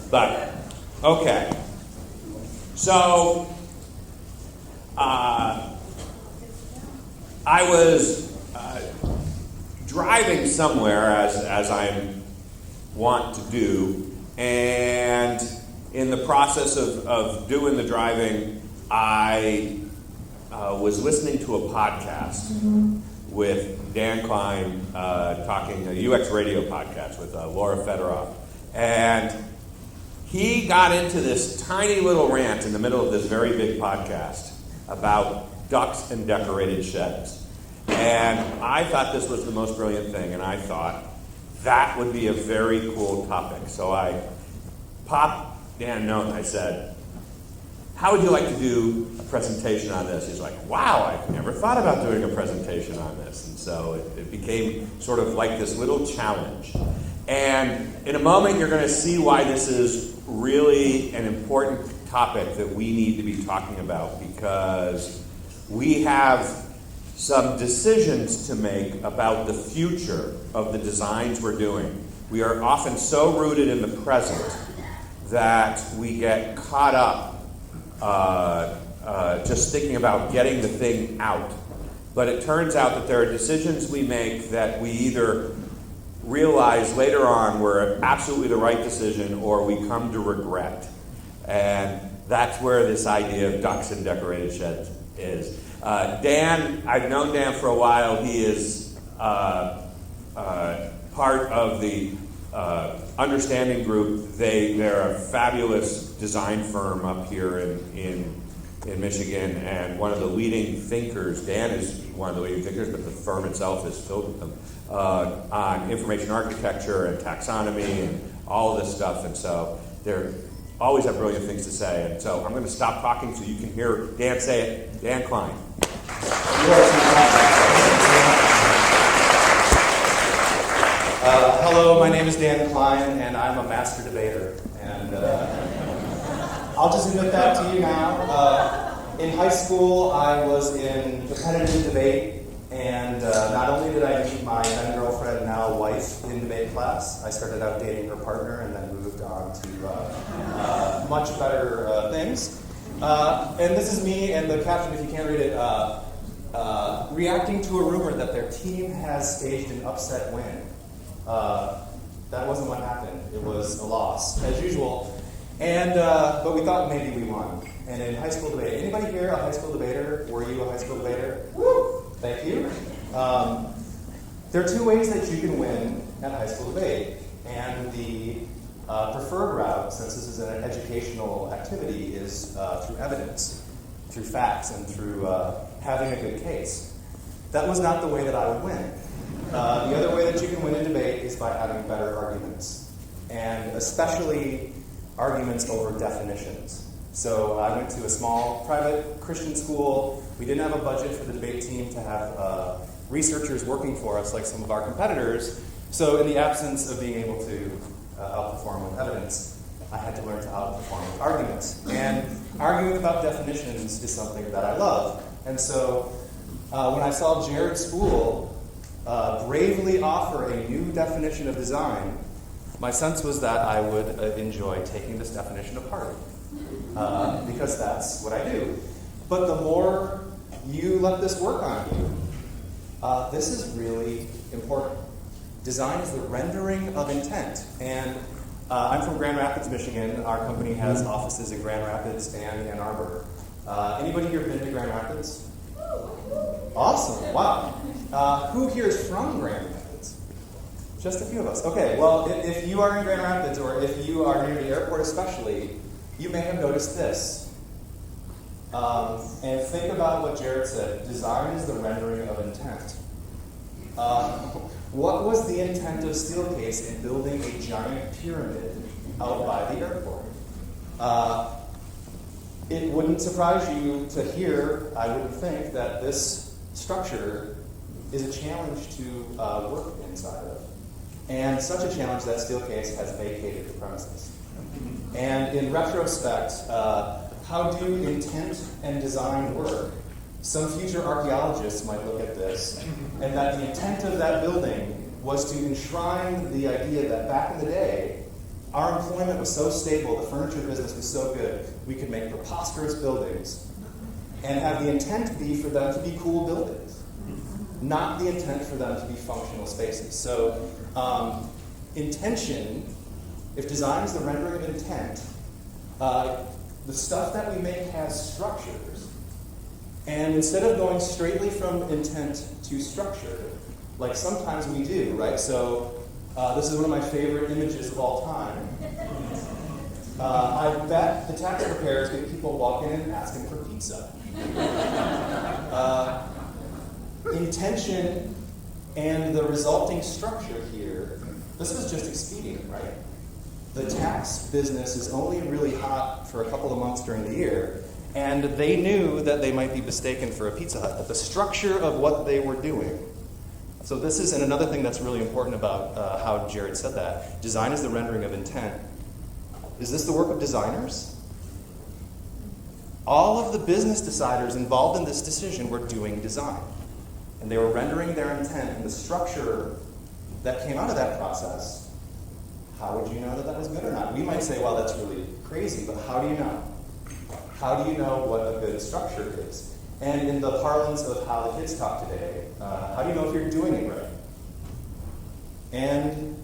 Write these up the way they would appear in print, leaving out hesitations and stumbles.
But, okay. So, I was driving somewhere, as I want to do, and in the process of doing the driving, I was listening to a podcast with Dan Klyn, talking a UX radio podcast with Laura Federoff. And he got into this tiny little rant in the middle of this very big podcast about ducks and decorated sheds. And I thought this was the most brilliant thing, and I thought that would be a very cool topic. So I popped Dan a note and I said, how would you like to do a presentation on this? He's like, wow, I've never thought about doing a presentation on this. And so it became sort of like this little challenge. And in a moment, you're going to see why this is really an important topic that we need to be talking about, because we have some decisions to make about the future of the designs we're doing. We are often so rooted in the present that we get caught up just thinking about getting the thing out. But it turns out that there are decisions we make that we either realize later on were absolutely the right decision, or we come to regret. And that's where this idea of ducks and decorated sheds is. Dan, I've known Dan for a while. He is part of the Understanding Group. They're a fabulous design firm up here in Michigan, and one of the leading thinkers. Dan is one of the leading thinkers, but the firm itself is filled with them on information architecture and taxonomy and all of this stuff. And so they're always have brilliant things to say. And so I'm going to stop talking so you can hear Dan say it. Dan Klyn. Hello, my name is Dan Klyn, and I'm a master debater. And I'll just admit that to you now. In high school, I was in competitive debate, and not only did I meet my then girlfriend, now wife, in debate class, I started out dating her partner and then moved on to much better things. And this is me, and the caption, if you can't read it, reacting to a rumor that their team has staged an upset win. That wasn't what happened. It was a loss, as usual. And but we thought maybe we won. And in high school debate, anybody here a high school debater? Were you a high school debater? Woo! Thank you. There are two ways that you can win at high school debate. And the preferred route, since this is an educational activity, is through evidence, through facts, and through having a good case. That was not the way that I would win. The other way that you can win in debate is by having better arguments, and especially arguments over definitions. So I went to a small private Christian school. We didn't have a budget for the debate team to have researchers working for us like some of our competitors. So in the absence of being able to outperform with evidence, I had to learn to outperform with arguments. And arguing about definitions is something that I love. And so when I saw Jared Spool bravely offer a new definition of design, my sense was that I would enjoy taking this definition apart, because that's what I do. But the more you let this work on you, this is really important. Design is the rendering of intent. And I'm from Grand Rapids, Michigan. Our company has offices in Grand Rapids and Ann Arbor. Anybody here been to Grand Rapids? Awesome, wow. Who here is from Grand Rapids? Just a few of us. Okay, well, if you are in Grand Rapids, or if you are near the airport especially, you may have noticed this. And think about what Jared said. Design is the rendering of intent. What was the intent of Steelcase in building a giant pyramid out by the airport? It wouldn't surprise you to hear, I wouldn't think, that this structure is a challenge to work inside of. And such a challenge that Steelcase has vacated the premises. And in retrospect, how do intent and design work? Some future archaeologists might look at this, and that the intent of that building was to enshrine the idea that back in the day, Our employment was so stable, the furniture business was so good, we could make preposterous buildings and have the intent be for them to be cool buildings, not the intent for them to be functional spaces. So intention, if design is the rendering of intent, the stuff that we make has structures. And instead of going straightly from intent to structure, like sometimes we do, right? So this is one of my favorite images of all time. I bet the tax preparers get people walking in and asking for pizza. Intention and the resulting structure here, this was just expedient, right? The tax business is only really hot for a couple of months during the year, and they knew that they might be mistaken for a Pizza Hut, but the structure of what they were doing. So this is, and another thing that's really important about how Jared said that, design is the rendering of intent. Is this the work of designers? All of the business deciders involved in this decision were doing design. And they were rendering their intent, and the structure that came out of that process, how would you know that that was good or not? We might say, well, that's really crazy, but how do you know? How do you know what a good structure is? And in the parlance of how the kids talk today, how do you know if you're doing it right? And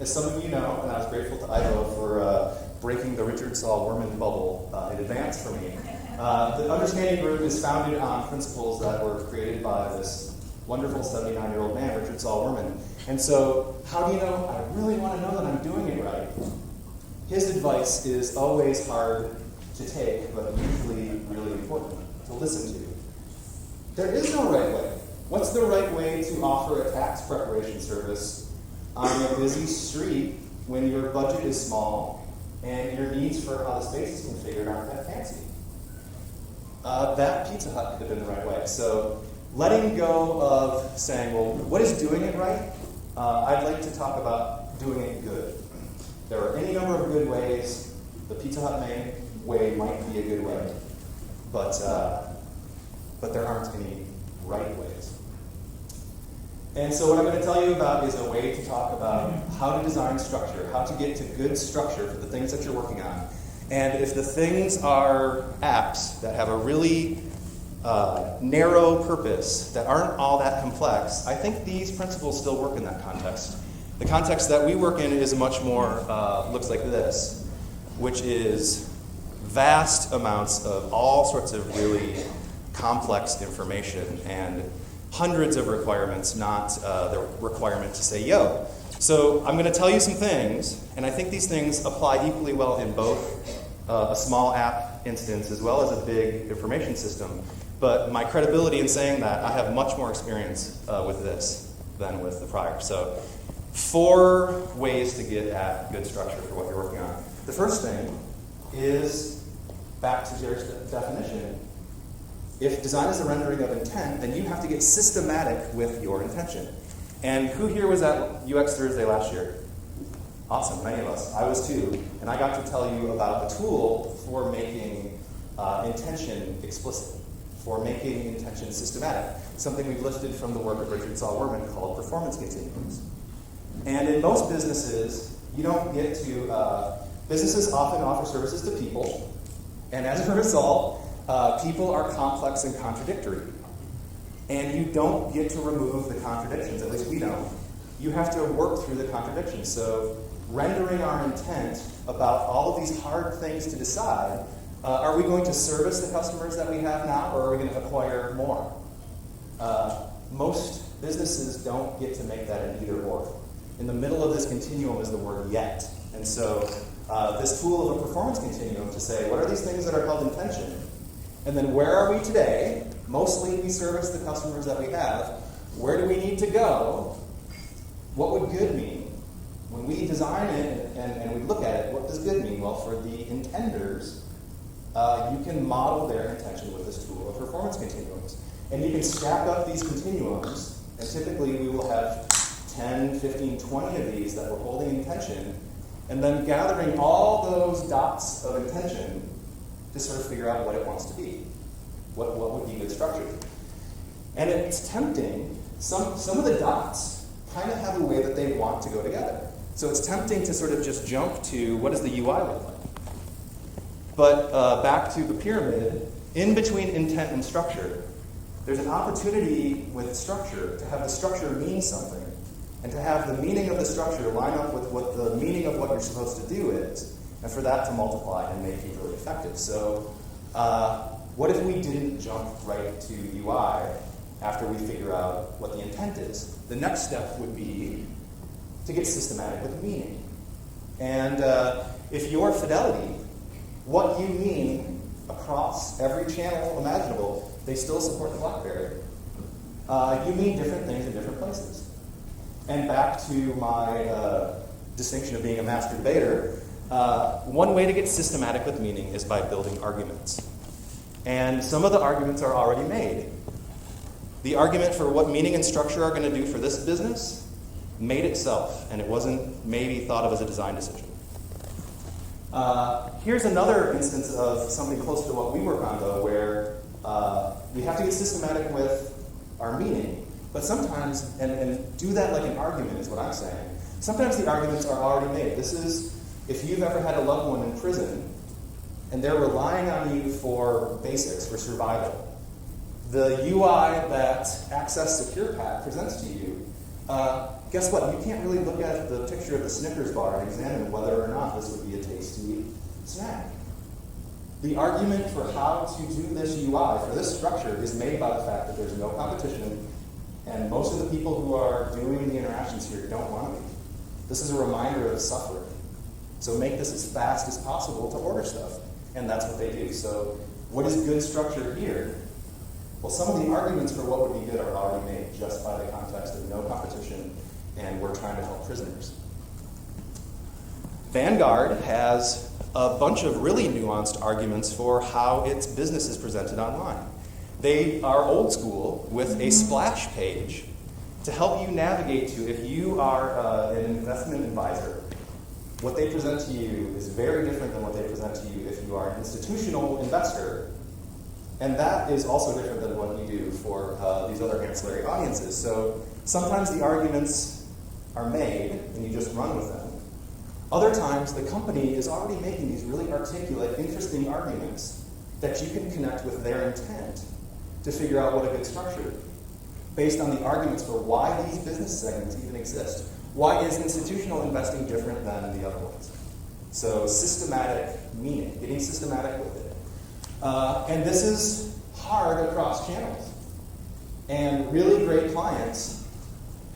as some of you know, and I was grateful to Ivo for breaking the Richard Saul Wurman bubble in advance for me, the Understanding Group is founded on principles that were created by this wonderful 79-year-old man, Richard Saul Wurman. And so, how do you know? I really want to know that I'm doing it right. His advice is always hard to take, but usually really important to listen to. There is no right way. What's the right way to offer a tax preparation service on a busy street when your budget is small and your needs for how the space is configured aren't that fancy? That Pizza Hut could have been the right way. So letting go of saying, well, what is doing it right? I'd like to talk about doing it good. There are any number of good ways. The Pizza Hut way might be a good way, but there aren't any right ways. And so what I'm going to tell you about is a way to talk about how to design structure, how to get to good structure for the things that you're working on. And if the things are apps that have a really narrow purpose, that aren't all that complex, I think these principles still work in that context. The context that we work in is much more, looks like this, which is vast amounts of all sorts of really complex information and hundreds of requirements, not the requirement to say yo. So I'm going to tell you some things, and I think these things apply equally well in both a small app instance as well as a big information system. But my credibility in saying that, I have much more experience with this than with the prior. So 4 ways to get at good structure for what you're working on. The first thing is, back to Jared's definition, if design is a rendering of intent, then you have to get systematic with your intention. And who here was at UX Thursday last year? Awesome, many of us. I was too. And I got to tell you about a tool for making intention explicit, for making intention systematic, something we've lifted from the work of Richard Saul Wurman called performance continuums. And in most businesses, you don't get to, businesses often offer services to people, and as a result, people are complex and contradictory. And you don't get to remove the contradictions, at least we don't. You have to work through the contradictions. So rendering our intent about all of these hard things to decide, are we going to service the customers that we have now, or are we going to acquire more? Most businesses don't get to make that an either or. In the middle of this continuum is the word yet. And so this tool of a performance continuum to say, what are these things that are called intention? And then where are we today? Mostly we service the customers that we have. Where do we need to go? What would good mean? When we design it and we look at it, what does good mean? Well, for the intenders, you can model their intention with this tool of performance continuums. And you can stack up these continuums, and typically we will have 10, 15, 20 of these that we're holding intention, and then gathering all those dots of intention to sort of figure out what it wants to be. What would be good structure? And it's tempting. Some of the dots kind of have a way that they want to go together. So it's tempting to sort of just jump to what does the UI look like? But back to the pyramid, in between intent and structure, there's an opportunity with structure to have the structure mean something, and to have the meaning of the structure line up with what the meaning of what you're supposed to do is, and for that to multiply and make you really effective. So what if we didn't jump right to UI after we figure out what the intent is? The next step would be to get systematic with meaning. And if your fidelity, what you mean across every channel imaginable, they still support the BlackBerry. You mean different things in different places. And back to my distinction of being a master debater, one way to get systematic with meaning is by building arguments. And some of the arguments are already made. The argument for what meaning and structure are going to do for this business made itself, and it wasn't maybe thought of as a design decision. Here's another instance of something close to what we work on, though, where we have to get systematic with our meaning, but sometimes, and do that like an argument is what I'm saying, sometimes the arguments are already made. This is, if you've ever had a loved one in prison, and they're relying on you for basics, for survival, the UI that Access Secure Pack presents to you, guess what? You can't really look at the picture of the Snickers bar and examine whether or not this would be a tasty snack. The argument for how to do this UI, for this structure, is made by the fact that there's no competition, and most of the people who are doing the interactions here don't want to be. This is a reminder of suffering. So make this as fast as possible to order stuff, and that's what they do. So what is good structure here? Well, some of the arguments for what would be good are already made just by the context of no competition, and we're trying to help prisoners. Vanguard has a bunch of really nuanced arguments for how its business is presented online. They are old school with a splash page to help you navigate to, if you are an investment advisor, what they present to you is very different than what they present to you if you are an institutional investor. And that is also different than what you do for these other ancillary audiences. So sometimes the arguments are made and you just run with them. Other times the company is already making these really articulate, interesting arguments that you can connect with their intent to figure out what a good structure is, based on the arguments for why these business segments even exist. Why is institutional investing different than the other ones? So systematic meaning, getting systematic with it. And this is hard across channels. And really great clients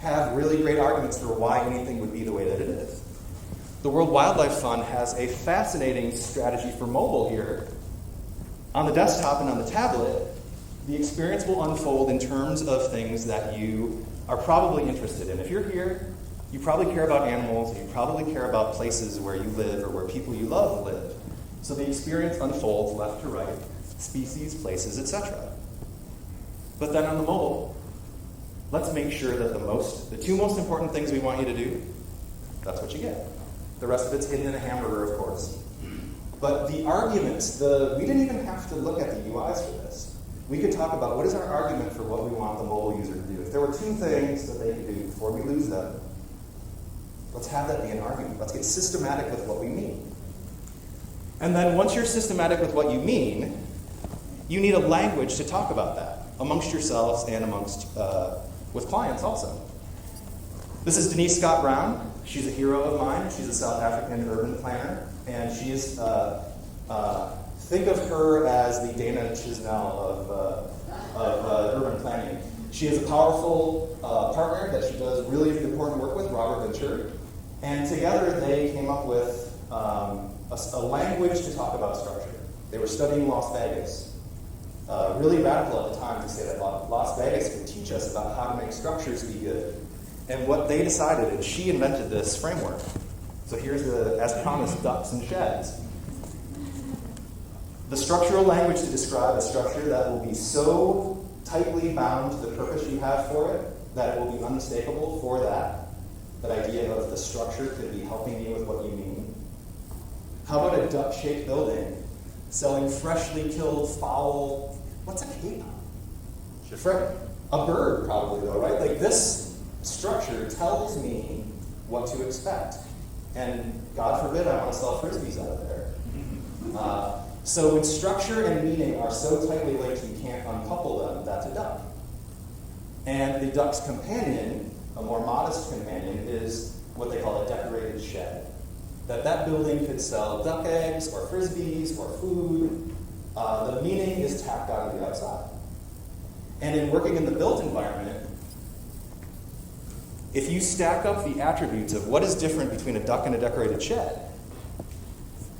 have really great arguments for why anything would be the way that it is. The World Wildlife Fund has a fascinating strategy for mobile here. On the desktop and on the tablet, the experience will unfold in terms of things that you are probably interested in. If you're here, you probably care about animals, you probably care about places where you live or where people you love live. So the experience unfolds left to right, species, places, etc. But then on the mobile, let's make sure that the two most important things we want you to do, that's what you get. The rest of it's hidden in a hamburger, of course. But the arguments, we didn't even have to look at the UIs for this. We could talk about what is our argument for what we want the mobile user to do. If there were two things that they could do before we lose them, let's have that be an argument. Let's get systematic with what we mean. And then once you're systematic with what you mean, you need a language to talk about that amongst yourselves and with clients also. This is Denise Scott Brown. She's a hero of mine. She's a South African urban planner, and she is, think of her as the Dana Chisnell of urban planning. She is a powerful partner that she does really important work with, Robert Ventura, and together they came up with a language to talk about structure. They were studying Las Vegas. Really radical at the time to say that Las Vegas could teach us about how to make structures be good. And what they decided, and she invented this framework. So here's as promised, ducks and sheds. The structural language to describe a structure that will be so tightly bound to the purpose you have for it that it will be unmistakable for that. That idea of the structure could be helping you with what you mean. How about a duck-shaped building selling freshly killed fowl? What's a capon? A bird, probably, though, right? Like this structure tells me what to expect. And God forbid I want to sell frisbees out of there. So when structure and meaning are so tightly linked you can't uncouple them, that's a duck. And the duck's companion, a more modest companion, is what they call a decorated shed. That building could sell duck eggs or frisbees or food. The meaning is tacked onto the outside. And in working in the built environment, if you stack up the attributes of what is different between a duck and a decorated shed,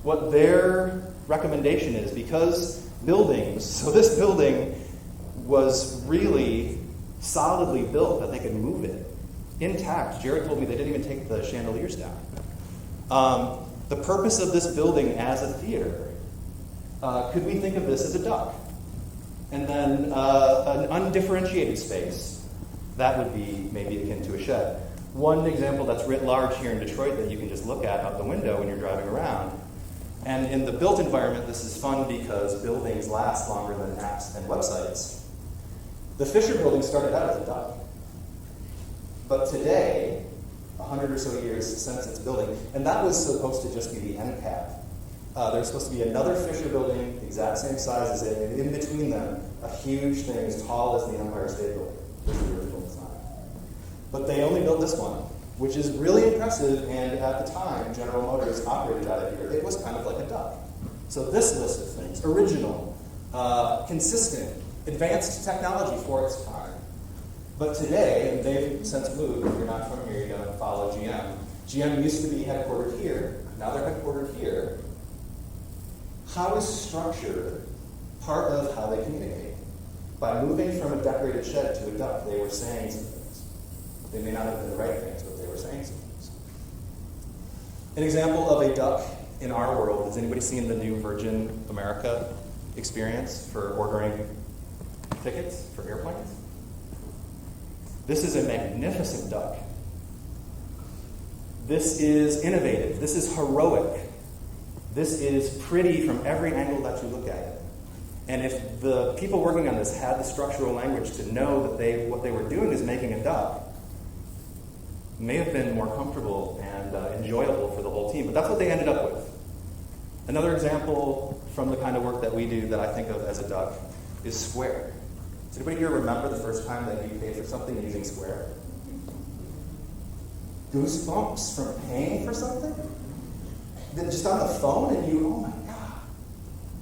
what their recommendation is, because buildings, so this building was really solidly built that they could move it intact. Jared told me they didn't even take the chandeliers down. The purpose of this building as a theater, could we think of this as a duck? And then an undifferentiated space, that would be maybe akin to a shed. One example that's writ large here in Detroit that you can just look at out the window when you're driving around. And in the built environment, this is fun because buildings last longer than apps and websites. The Fisher building started out as a duck. But today, 100 or so years since its building, and that was supposed to just be the end cap. There's supposed to be another Fisher building, the exact same size as it, and in between them, a huge thing as tall as the Empire State Building, was the original design. But they only built this one, which is really impressive, and at the time, General Motors operated out of here. It was kind of like a duck. So this list of things, original, consistent, advanced technology for its time. But today, and they've since moved, if you're not from here, you don't follow GM. GM used to be headquartered here, now they're headquartered here. How is structure part of how they communicate? By moving from a decorated shed to a duck, they were saying some things. They may not have been the right things, but they were saying some things. An example of a duck in our world, has anybody seen the new Virgin America experience for ordering tickets for airplanes? This is a magnificent duck. This is innovative. This is heroic. This is pretty from every angle that you look at it. And if the people working on this had the structural language to know that what they were doing is making a duck, it may have been more comfortable and enjoyable for the whole team. But that's what they ended up with. Another example from the kind of work that we do that I think of as a duck is Square. Does anybody here remember the first time that you paid for something using Square? Goosebumps from paying for something? Just on the phone and you, oh my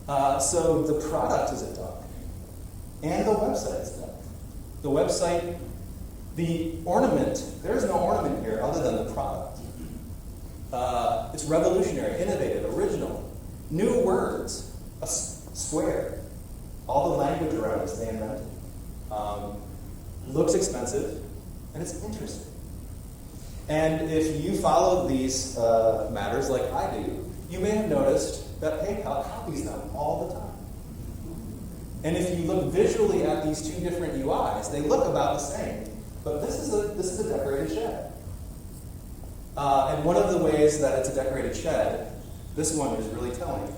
God. So the product is a duck. And the website is a duck. The website, the ornament, there's no ornament here other than the product. It's revolutionary, innovative, original. New words, a square. All the language around it they invented. Looks expensive, and it's interesting. And if you follow these matters like I do, you may have noticed that PayPal copies them all the time. And if you look visually at these two different UIs, they look about the same. But this is a decorated shed. And one of the ways that it's a decorated shed, this one is really telling.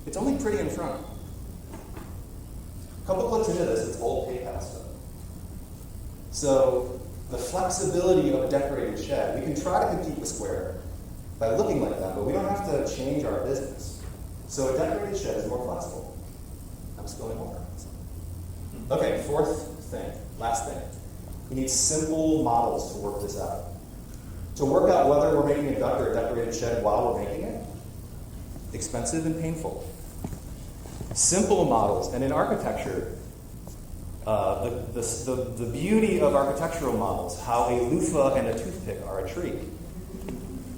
It's only pretty in front. A couple clicks into this, it's old PayPal stuff. So the flexibility of a decorated shed, we can try to compete with Square by looking like that, but we don't have to change our business. So a decorated shed is more flexible. I'm spilling water. Okay, fourth thing, last thing. We need simple models to work this out. To work out whether we're making a duck or a decorated shed while we're making it, expensive and painful. Simple models, and in architecture, the beauty of architectural models, how a loofah and a toothpick are a tree.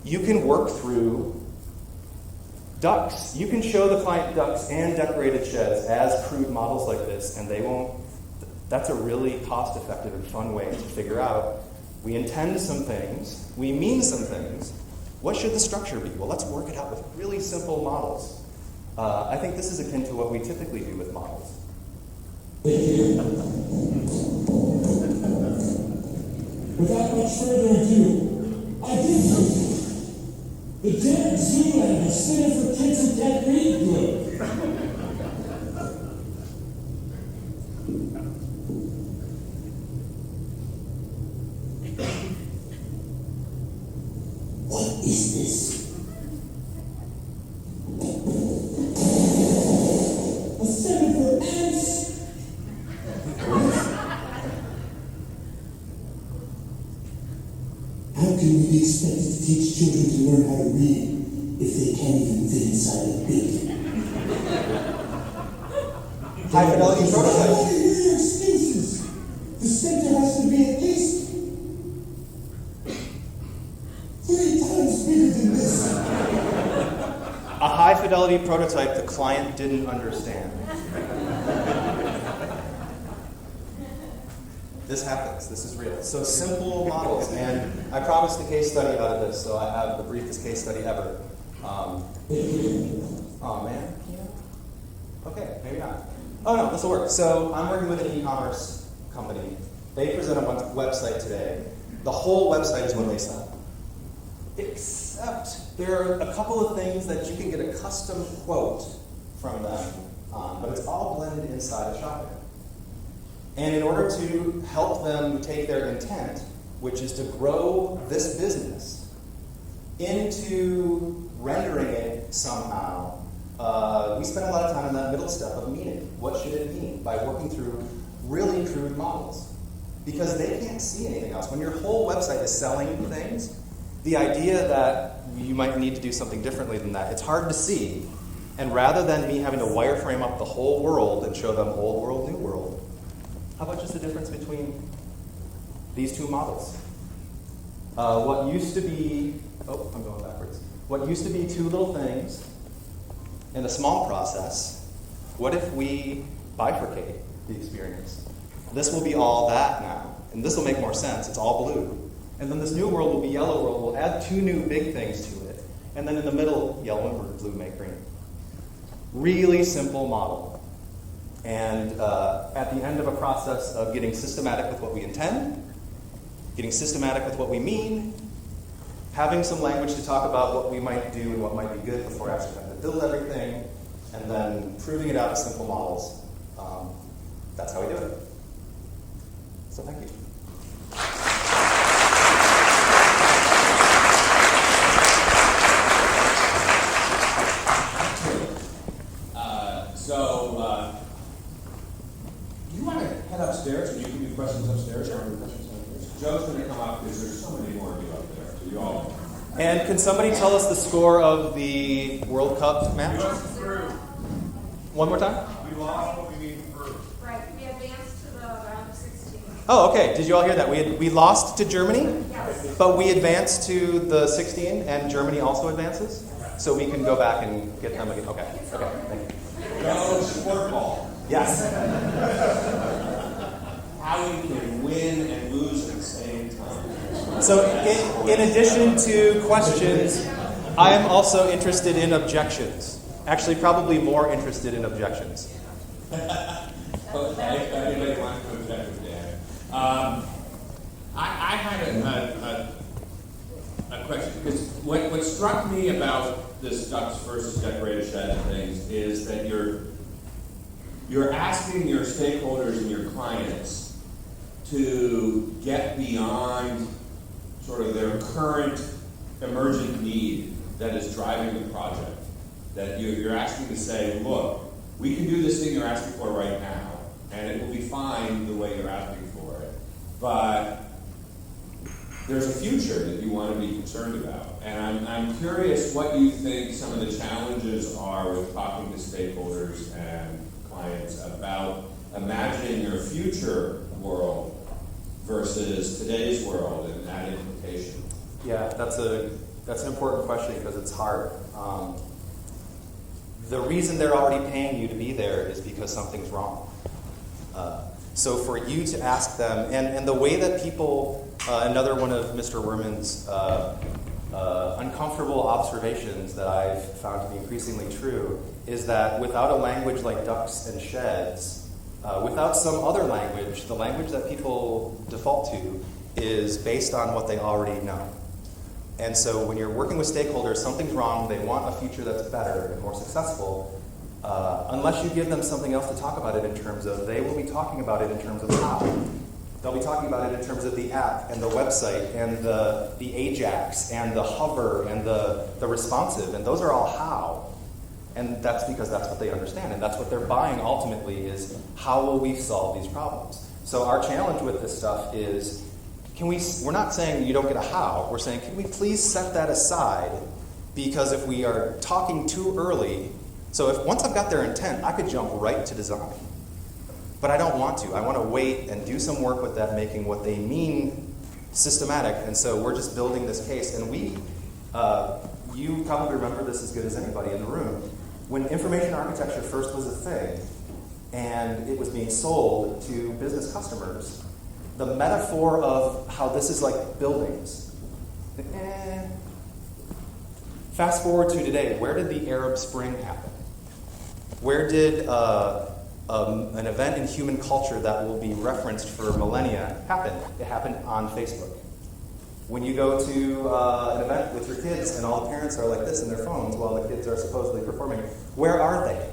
You can work through ducks. You can show the client ducks and decorated sheds as crude models like this, and they won't. That's a really cost-effective and fun way to figure out. We intend some things. We mean some things. What should the structure be? Well, let's work it out with really simple models. I think this is akin to what we typically do with models. Without much further ado, I give you the Dan Klyn Center for Kids and Deaf Reading Group. What is this? learn how to read if they can't even fit inside a bit? High fidelity I prototype. don't hear your excuses. The center has to be at least 3 times bigger than this. A high fidelity prototype the client didn't understand. This happens. This is real. So simple models. And I promised a case study out of this, so I have the briefest case study ever. Oh, man. Okay, maybe not. Oh, no, this will work. So I'm working with an e-commerce company. They present a website today. The whole website is what they sell. Except there are a couple of things that you can get a custom quote from them on, but it's all blended inside of shopping. And in order to help them take their intent, which is to grow this business, into rendering it somehow, we spend a lot of time in that middle step of meaning. What should it mean? By working through really crude models. Because they can't see anything else. When your whole website is selling things, the idea that you might need to do something differently than that, it's hard to see. And rather than me having to wireframe up the whole world and show them old world, new world, how about just the difference between these two models? What used to be, I'm going backwards. What used to be 2 little things in a small process, what if we bifurcate the experience? This will be all that now, and this will make more sense. It's all blue. And then this new world will be yellow world. We'll add 2 new big things to it. And then in the middle, yellow and blue make green. Really simple model. And at the end of a process of getting systematic with what we intend, getting systematic with what we mean, having some language to talk about what we might do and what might be good before actually having to build everything, and then proving it out in simple models. That's how we do it. So thank you. You want to head upstairs, and you can do questions upstairs, or questions upstairs. Joe's going to come up because there's so many more of you up there. So you all. And can somebody tell us the score of the World Cup match? One more time? We lost, but we mean through. Right, we advanced to the round of 16. Oh, okay. Did you all hear that? We lost to Germany, Yes. but we advanced to the 16, and Germany also advances? So we can go back and get them again. Okay. Okay. Thank you. Go sport ball. Yes. How you can win and lose at the same time. So in addition to questions, I am also interested in objections. Actually, probably more interested in objections. Okay, anybody wants to object with Dan? I had a question, because what struck me about this ducks versus decorated shed and things is that you're asking your stakeholders and your clients to get beyond sort of their current emergent need that is driving the project. That you're asking to say, look, we can do this thing you're asking for right now, and it will be fine the way you're asking for it. But there's a future that you want to be concerned about. And I'm curious what you think some of the challenges are with talking to stakeholders and clients about imagining your future world versus today's world and that implication. Yeah, that's an important question because it's hard. The reason they're already paying you to be there is because something's wrong. So for you to ask them, and the way that people, another one of Mr. Werman's uncomfortable observations that I've found to be increasingly true is that without a language like ducks and sheds, without some other language, the language that people default to is based on what they already know. And so when you're working with stakeholders, something's wrong, they want a future that's better and more successful, unless you give them something else to talk about it in terms of, they will be talking about it in terms of how. They'll be talking about it in terms of the app and the website and the AJAX and the hover and the responsive, and those are all how. And that's because that's what they understand, and that's what they're buying ultimately is, how will we solve these problems? So our challenge with this stuff is, we're not saying you don't get a how, we're saying, can we please set that aside? Because if we are talking too early, so if once I've got their intent, I could jump right to design. But I don't want to. I want to wait and do some work with that, making what they mean systematic. And so we're just building this case. And you probably remember this as good as anybody in the room. When information architecture first was a thing, and it was being sold to business customers, the metaphor of how this is like buildings. Fast forward to today, where did the Arab Spring happen? Where did an event in human culture that will be referenced for millennia happen? It happened on Facebook. When you go to an event with your kids and all the parents are like this in their phones while the kids are supposedly performing, where are they?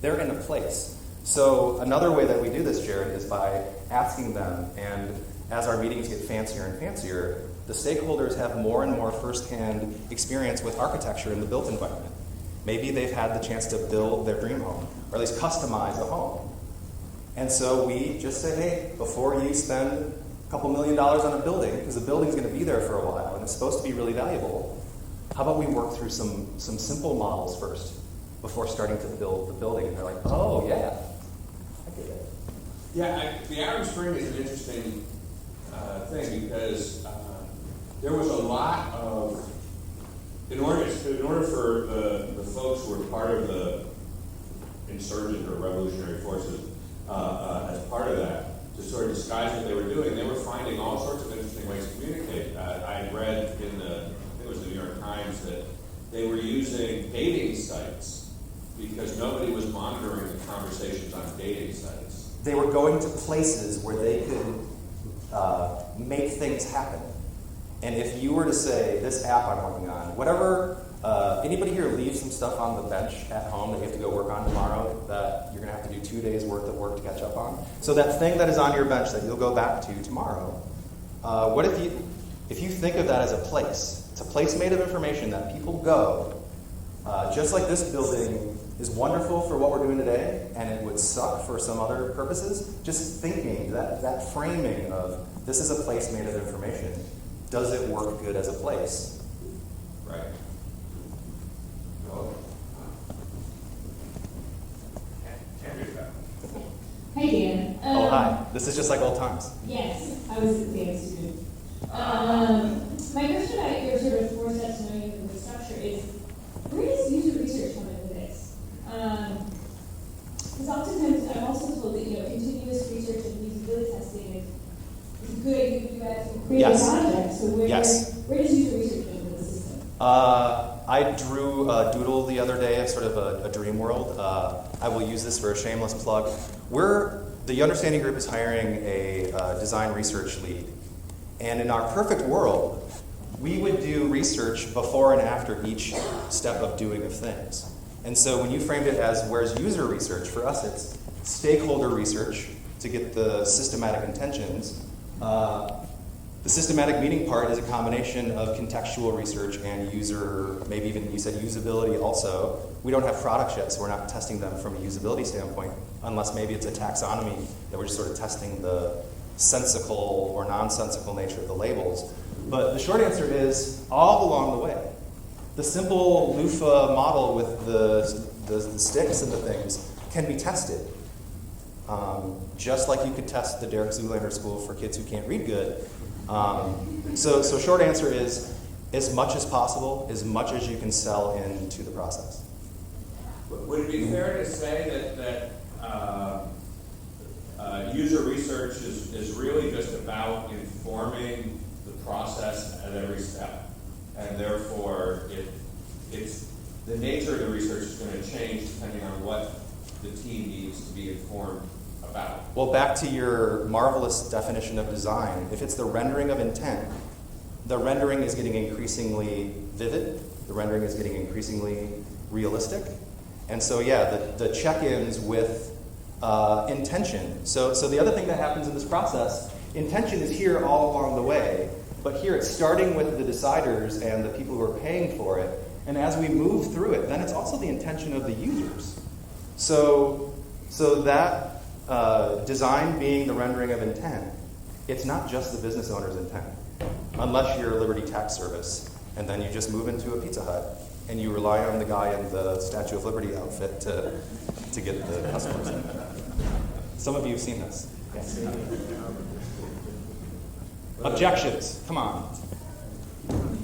They're in a place. So another way that we do this, Jared, is by asking them, and as our meetings get fancier and fancier, the stakeholders have more and more firsthand experience with architecture in the built environment. Maybe they've had the chance to build their dream home, or at least customize a home. And so we just say, hey, before you spend a couple $1 million on a building, because the building's going to be there for a while and it's supposed to be really valuable, how about we work through some simple models first before starting to build the building? And they're like, oh, yeah, I get it. Yeah, the Arab Spring is an interesting thing because there was a lot of, in order for the folks who were part of the insurgent or revolutionary forces as part of that, to sort of disguise what they were doing, they were finding all sorts of interesting ways to communicate. I read in I think it was the New York Times, that they were using dating sites because nobody was monitoring the conversations on dating sites. They were going to places where they could make things happen. And if you were to say, this app I'm working on, whatever, anybody here leave some stuff on the bench at home that you have to go work on tomorrow that you're going to have to do 2 days worth of work to catch up on? So that thing that is on your bench that you'll go back to tomorrow, what if you think of that as a place? It's a place made of information that people go, just like this building is wonderful for what we're doing today, and it would suck for some other purposes. Just thinking that framing of this is a place made of information. Does it work good as a place? Right. Well, can't do that. Hey, Dan. Oh, hi. This is just like old times. Yes, I was a dance student. My question about your sort of 4 steps to knowing the structure is, where does user research come into this? Because oftentimes I'm also told that continuous research and usability testing is good. You have to create a project. So where does user research come into the system? I drew a doodle the other day, sort of a dream world. I will use this for a shameless plug. The Understanding Group is hiring a design research lead. And in our perfect world, we would do research before and after each step of doing of things. And so when you framed it as where's user research, for us it's stakeholder research to get the systematic intentions. The systematic meaning part is a combination of contextual research and user, maybe even you said usability also. We don't have products yet, so we're not testing them from a usability standpoint, unless maybe it's a taxonomy that we're just sort of testing the sensical or nonsensical nature of the labels. But the short answer is all along the way. The simple loofah model with the sticks and the things can be tested. Just like you could test the Derek Zoolander School for kids who can't read good. So short answer is as much as possible, as much as you can sell into the process. Would it be fair to say that user research is really just about informing the process at every step, and therefore it's the nature of the research is going to change depending on what the team needs to be informed about? Well, back to your marvelous definition of design, if it's the rendering of intent, the rendering is getting increasingly vivid, the rendering is getting increasingly realistic, and so the check-ins with intention. So the other thing that happens in this process, intention is here all along the way, but here it's starting with the deciders and the people who are paying for it, and as we move through it, then it's also the intention of the users. So that design being the rendering of intent, it's not just the business owner's intent. Unless you're a Liberty Tax Service, and then you just move into a Pizza Hut, and you rely on the guy in the Statue of Liberty outfit to get the customers in. Some of you have seen this. Yes. Objections, come on. I'm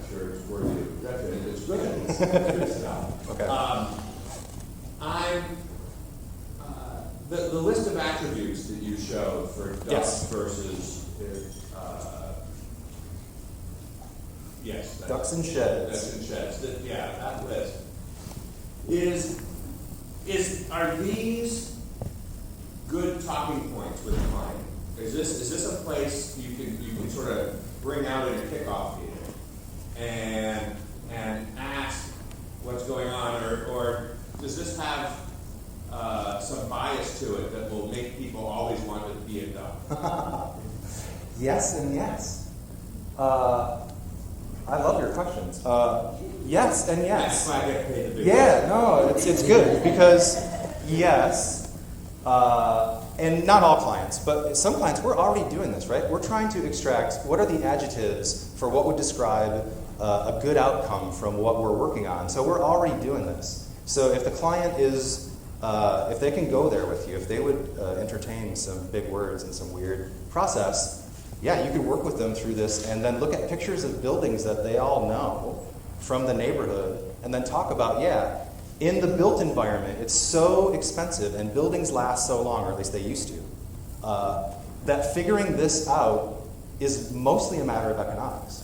sure it's worthy of objection. It's good. It's good stuff. Okay. The list of attributes that you showed for ducks Yes. versus Ducks and sheds. Ducks and sheds. That list are these good talking points with the client? Is this a place you can sort of bring out in a kickoff meeting and ask what's going on, or does this have some bias to it that will make people always want to be a duck? Yes and yes. I love your questions. Yes and yes. That's why I get paid the big Yeah, no, it's good because yes, and not all clients, but some clients, we're already doing this, right? We're trying to extract what are the adjectives for what would describe a good outcome from what we're working on. So we're already doing this. So if the client is, if they can go there with you, if they would entertain some big words and some weird process, yeah, you could work with them through this and then look at pictures of buildings that they all know from the neighborhood and then talk about, yeah, in the built environment, it's so expensive and buildings last so long, or at least they used to, that figuring this out is mostly a matter of economics.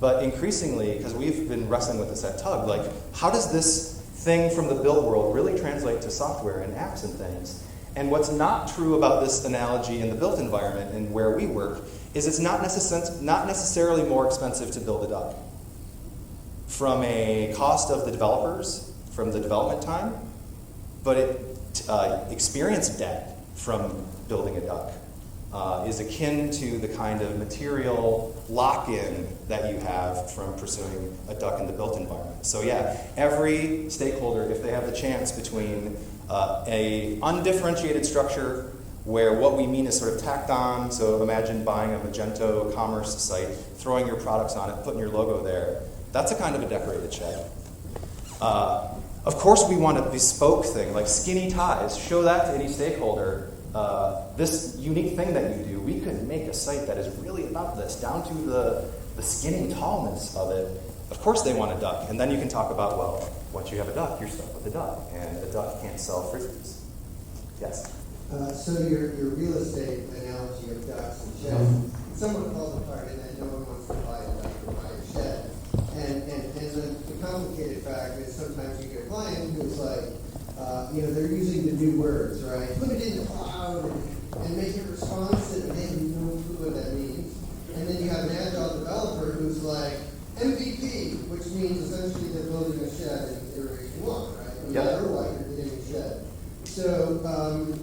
But increasingly, because we've been wrestling with this at TUG, like, how does this thing from the built world really translate to software and apps and things? And what's not true about this analogy in the built environment and where we work is it's not necessarily more expensive to build a duck. From a cost of the developers, from the development time, but experience debt from building a duck is akin to the kind of material lock-in that you have from pursuing a duck in the built environment. So yeah, every stakeholder, if they have the chance between a undifferentiated structure where what we mean is sort of tacked on, so imagine buying a Magento commerce site, throwing your products on it, putting your logo there. That's a kind of a decorated shed. Of course we want a bespoke thing, like skinny ties. Show that to any stakeholder. This unique thing that you do, we could make a site that is really about this, down to the skinny tallness of it. Of course they want a duck. And then you can talk about, well, once you have a duck, you're stuck with a duck. And a duck can't sell frisbees. Yes? So your real estate analogy of ducks and sheds, someone falls apart and then no one wants to buy a duck or buy a shed. And the complicated fact is sometimes you get a client who's like, they're using the new words, right? Put it in the cloud and make it responsive, and they have no clue what that means. And then you have an agile developer who's like, MVP, which means essentially they're building a shed in iteration 1, right? No matter what, you're getting a shed. So, can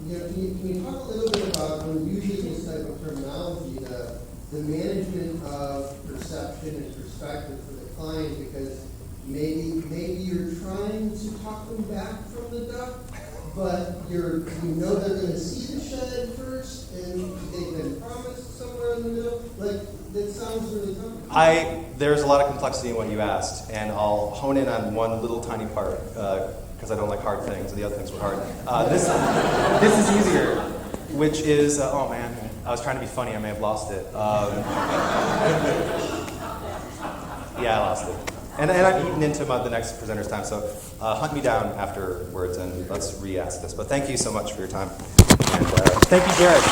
you talk a little bit about, when using this type of terminology, the management of perception and perspective for the client, because maybe you're trying to talk them back from the duck, but you know they're going to see the shed first, and they've been promised somewhere in the middle. Like, that sounds really complicated. There's a lot of complexity in what you asked, and I'll hone in on one little tiny part, because I don't like hard things, and the other things were hard. This is easier, which is, oh man, I was trying to be funny, I may have lost it. Yeah, I lost it. And I'm eating into the next presenter's time, so hunt me down afterwards and let's re-ask this. But thank you so much for your time. And thank you, Jared.